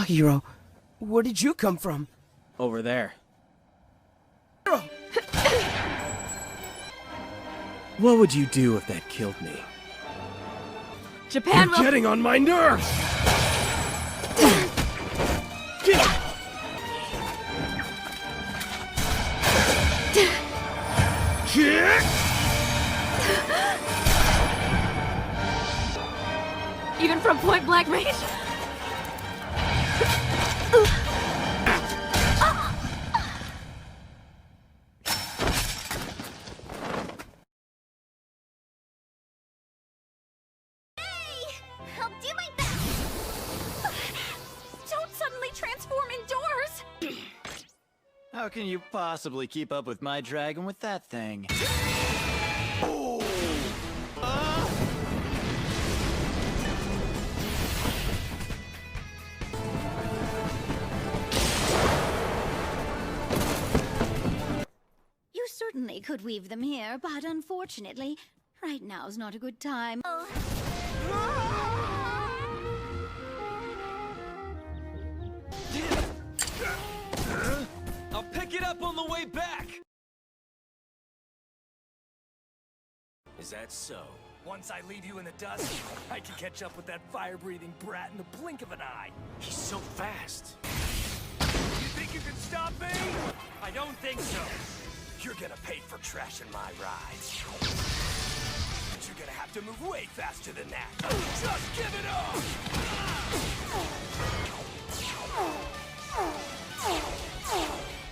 Hiro, where did you come from? Over there. Hiro! What would you do if that killed me? Japan You're will- getting on my nerves! Even from point blank range? I'll do my best! Don't suddenly transform indoors! How can you possibly keep up with my dragon with that thing? You certainly could weave them here, but unfortunately, right now's not a good time. I'll pick it up on the way back! Is that so? Once I leave you in the dust, I can catch up with that fire-breathing brat in the blink of an eye. He's so fast. You think you can stop me? I don't think so. You're gonna pay for trashing my rides. But you're gonna have to move way faster than that. Just give it up!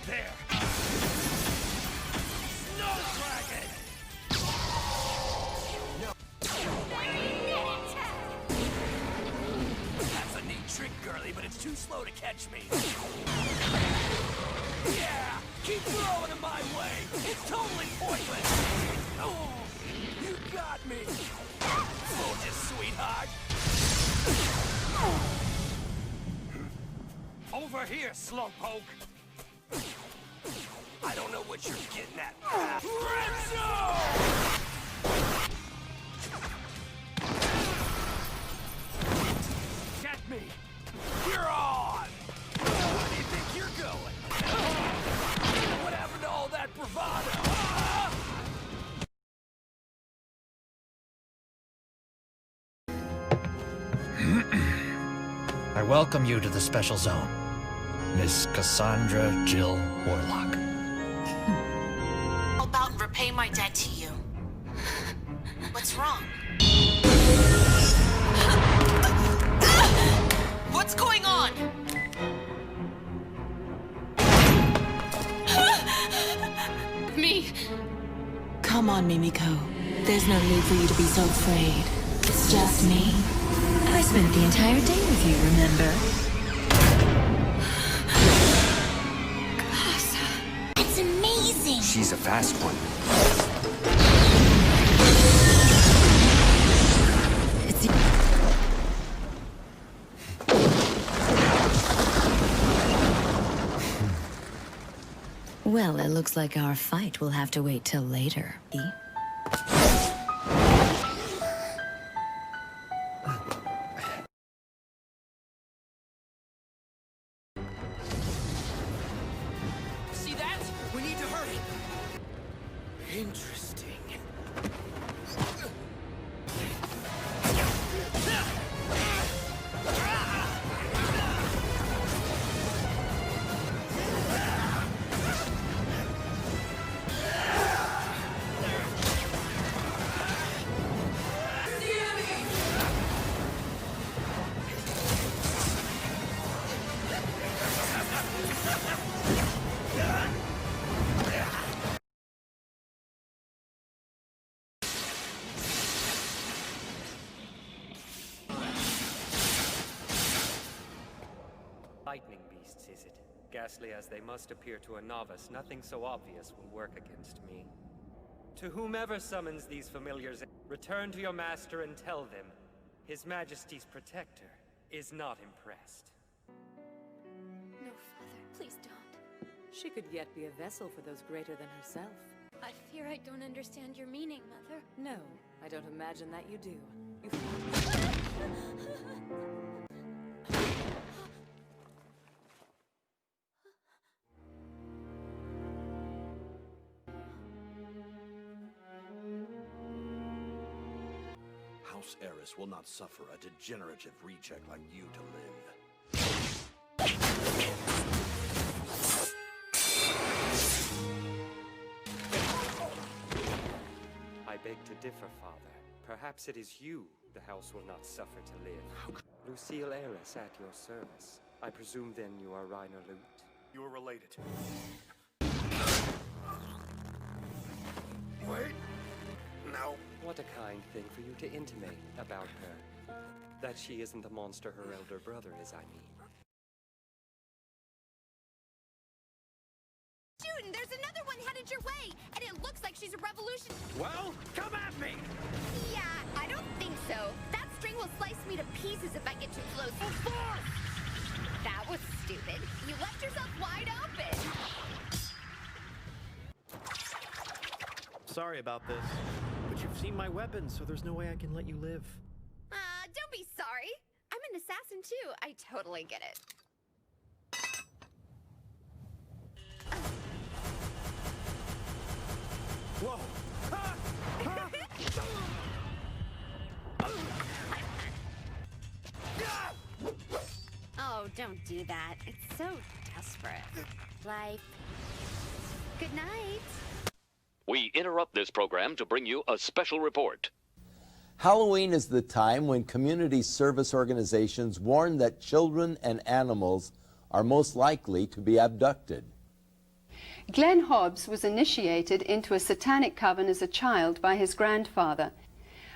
There. Snow Dragon! No. That's a neat trick, girly, but it's too slow to catch me. Yeah! Keep throwing them my way! It's totally pointless! Oh! You got me! Soldier, sweetheart! Over here, slowpoke! I don't know what you're getting at. Renzo! Get me! You're on! Where do you think you're going? What happened to all that bravado? I welcome you to the special zone, Miss Cassandra Jill Warlock. How about repay my debt to you? What's wrong? What's going on? Me. Come on, Mimiko. There's no need for you to be so afraid. It's just me. I spent the entire day with you, remember? It's amazing! She's a fast one. It's... Well, it looks like our fight will have to wait till later. See that? We need to hurry. Interesting. Lightning beasts, is it? Ghastly as they must appear to a novice, nothing so obvious will work against me. To whomever summons these familiars, return to your master and tell them His Majesty's protector is not impressed. No, Father, please don't. She could yet be a vessel for those greater than herself. I fear I don't understand your meaning, Mother. No, I don't imagine that you do. You House Heiress will not suffer a degenerative reject like you to live. I beg to differ, Father. Perhaps it is you the house will not suffer to live. Lucille Heiress at your service. I presume then you are Reiner Lute? You are related. Wait. No. What a kind thing for you to intimate about her. That she isn't the monster her elder brother is, I mean. June, there's another one headed your way, and it looks like she's a revolution. Well, come at me! Yeah, I don't think so. That string will slice me to pieces if I get too close. That was stupid. You left yourself wide open. Sorry about this, but you've seen my weapon, so there's no way I can let you live. Don't be sorry. I'm an assassin too. I totally get it. Whoa! Oh, don't do that. It's so desperate. Life. Good night. We interrupt this program to bring you a special report. Halloween is the time when community service organizations warn that children and animals are most likely to be abducted. Glenn Hobbs was initiated into a satanic coven as a child by his grandfather.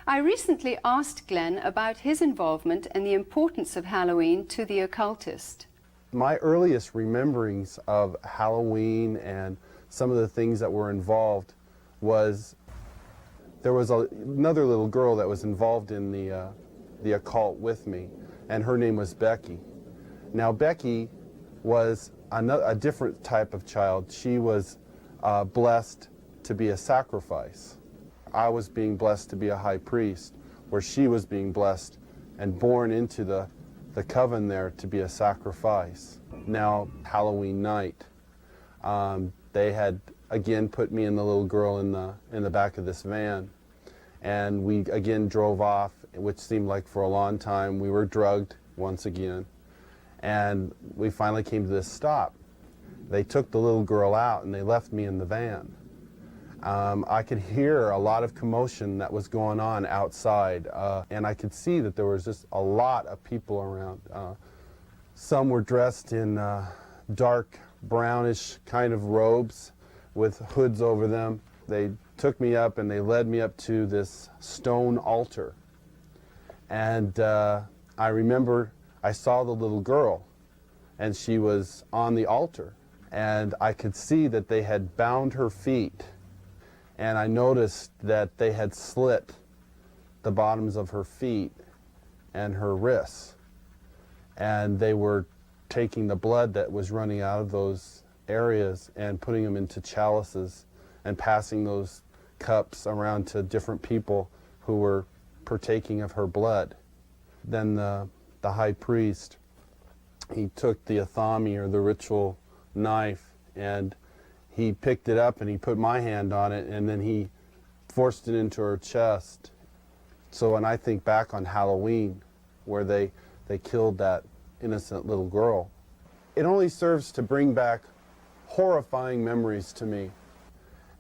I recently asked Glenn about his involvement and the importance of Halloween to the occultist. My earliest rememberings of Halloween and some of the things that were involved was there was another little girl that was involved in the occult with me, and her name was Becky. Now Becky was a different type of child. She was blessed to be a sacrifice. I was being blessed to be a high priest, where she was being blessed and born into the coven there to be a sacrifice. Now, Halloween night, they had again put me and the little girl in the back of this van, and we again drove off, which seemed like for a long time. We were drugged once again, and we finally came to this stop. They took the little girl out and they left me in the van. I could hear a lot of commotion that was going on outside, and I could see that there was just a lot of people around. Some were dressed in dark brownish kind of robes with hoods over them. They took me up and they led me up to this stone altar. And I remember I saw the little girl, and she was on the altar. And I could see that they had bound her feet. And I noticed that they had slit the bottoms of her feet and her wrists. And they were taking the blood that was running out of those areas and putting them into chalices and passing those cups around to different people who were partaking of her blood. Then the high priest, he took the athame, or the ritual knife, and he picked it up and he put my hand on it, and then he forced it into her chest. So when I think back on Halloween, where they killed that innocent little girl, it only serves to bring back horrifying memories to me.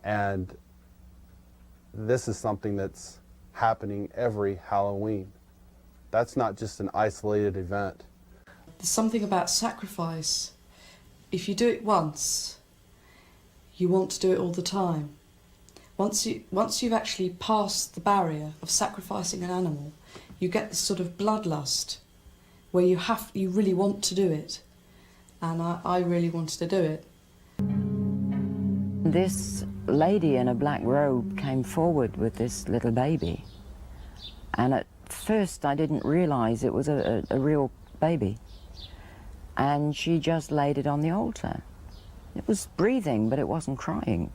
And this is something that's happening every Halloween. That's not just an isolated event. There's something about sacrifice. If you do it once, you want to do it all the time. Once you've actually passed the barrier of sacrificing an animal, you get this sort of bloodlust where you really want to do it. And I really wanted to do it. This lady in a black robe came forward with this little baby. And at first I didn't realize it was a real baby. And she just laid it on the altar. It was breathing, but it wasn't crying.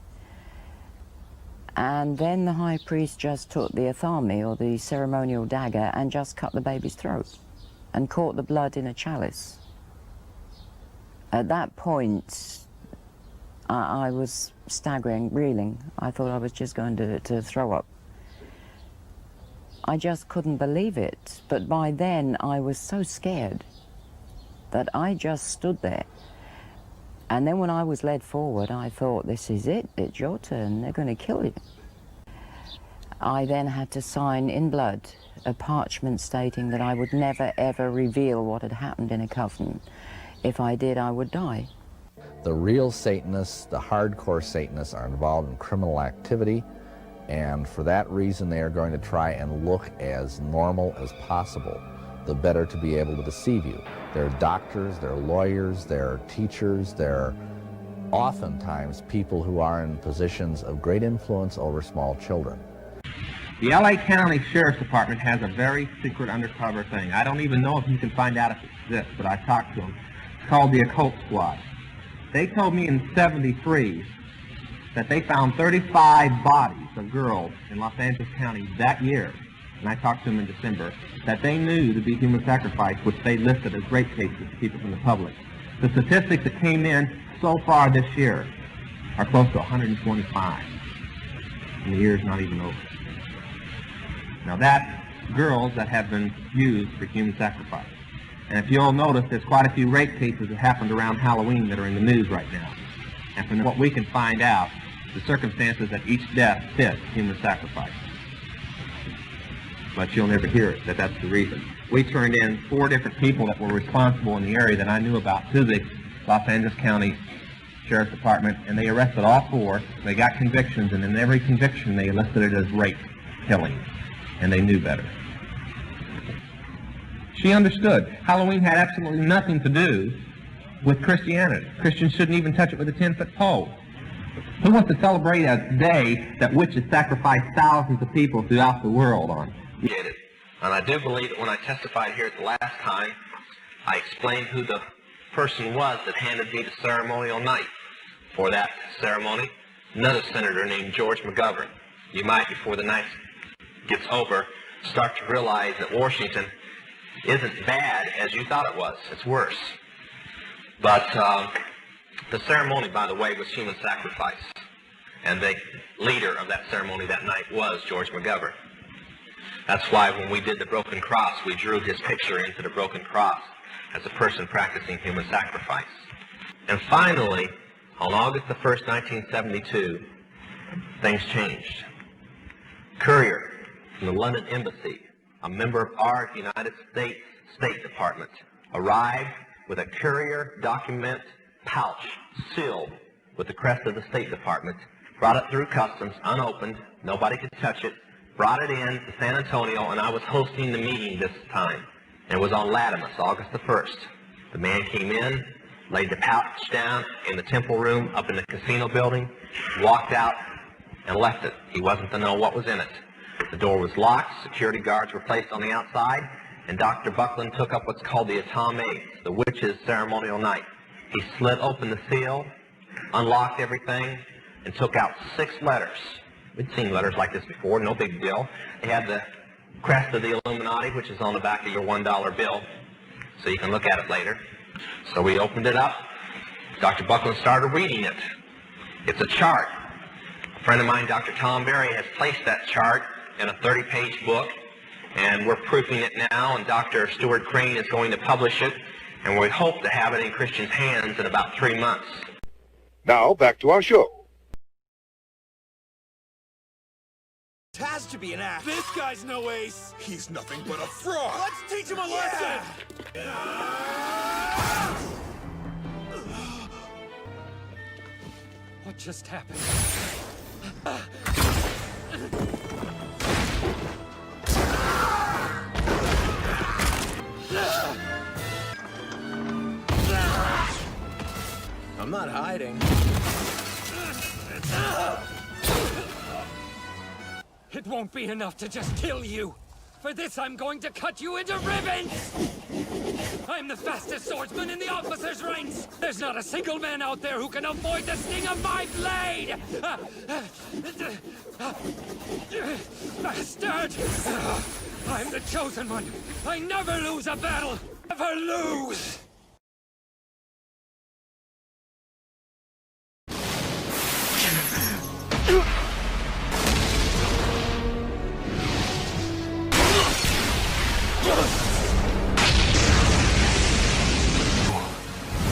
And then the high priest just took the athame, or the ceremonial dagger, and just cut the baby's throat and caught the blood in a chalice. At that point, I was staggering, reeling. I thought I was just going to throw up. I just couldn't believe it. But by then I was so scared that I just stood there. And then when I was led forward, I thought, this is it, it's your turn, they're going to kill you. I then had to sign in blood a parchment stating that I would never ever reveal what had happened in a coven. If I did, I would die. The real Satanists, the hardcore Satanists, are involved in criminal activity, and for that reason they are going to try and look as normal as possible, the better to be able to deceive you. They're doctors, they're lawyers, they're teachers, they're oftentimes people who are in positions of great influence over small children. The LA County Sheriff's Department has a very secret undercover thing. I don't even know if you can find out if it exists, but I talked to them. It's called the Occult Squad. They told me in '73 that they found 35 bodies of girls in Los Angeles County that year, and I talked to them in December, that they knew to be human sacrifice, which they listed as rape cases to keep it from the public. The statistics that came in so far this year are close to 125, and the year's not even over. Now that's girls that have been used for human sacrifice. And if you'll notice, there's quite a few rape cases that happened around Halloween that are in the news right now. And from what we can find out, the circumstances that each death fits human sacrifice. But you'll never hear it, that's the reason. We turned in 4 different people that were responsible in the area that I knew about to the Los Angeles County Sheriff's Department, and they arrested all 4. They got convictions, and in every conviction they listed it as rape, killing, and they knew better. She understood. Halloween had absolutely nothing to do with Christianity. Christians shouldn't even touch it with a 10-foot pole. Who wants to celebrate a day that witches sacrificed thousands of people throughout the world on? Get it. And I do believe that when I testified here at the last time, I explained who the person was that handed me the ceremonial knife for that ceremony. Another senator named George McGovern. You might, before the night gets over, start to realize that Washington isn't bad as you thought it was. It's worse. But the ceremony, by the way, was human sacrifice. And the leader of that ceremony that night was George McGovern. That's why when we did the broken cross, we drew his picture into the broken cross as a person practicing human sacrifice. And finally, on August the 1st, 1972, things changed. Courier from the London Embassy, a member of our United States State Department, arrived with a courier document pouch sealed with the crest of the State Department, brought it through customs unopened, nobody could touch it, brought it in to San Antonio, and I was hosting the meeting this time. And it was on Latimus, August the 1st. The man came in, laid the pouch down in the temple room up in the casino building, walked out, and left it. He wasn't to know what was in it. The door was locked, security guards were placed on the outside, and Dr. Buckland took up what's called the Atom 8, the witch's ceremonial knife. He slid open the seal, unlocked everything, and took out 6 letters. We'd seen letters like this before, no big deal. They had the crest of the Illuminati, which is on the back of your $1 bill, so you can look at it later. So we opened it up. Dr. Buckland started reading it. It's a chart. A friend of mine, Dr. Tom Berry, has placed that chart in a 30-page book, and we're proofing it now, and Dr. Stuart Crane is going to publish it, and we hope to have it in Christians' hands in about 3 months. Now, back to our show. It has to be an act. This guy's no ace. He's nothing but a fraud. Let's teach him a lesson. What just happened? I'm not hiding. It won't be enough to just kill you. For this, I'm going to cut you into ribbons! I'm the fastest swordsman in the officers' ranks! There's not a single man out there who can avoid the sting of my blade! Bastard! I'm the chosen one! I never lose a battle! Never lose!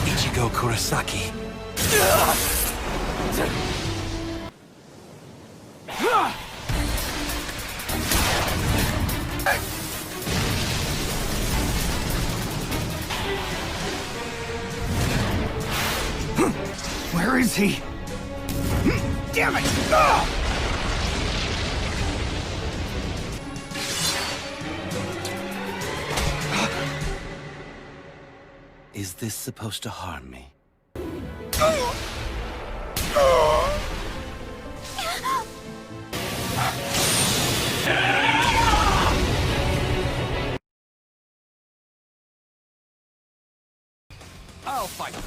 Ichigo Kurosaki. Where is he? Damn it! Is this supposed to harm me? I'll fight them.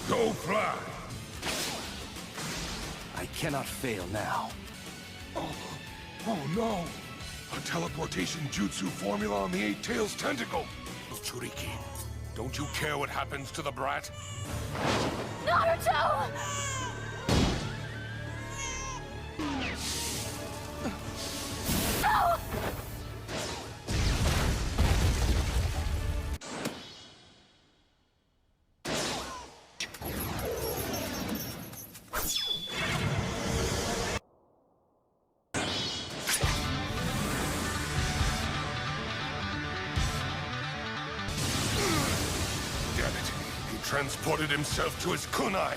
Go fly! I cannot fail now. Oh no! A teleportation jutsu formula on the Eight Tails tentacle! Tsuriki, don't you care what happens to the brat? Naruto! No! Damn it! He transported himself to his kunai!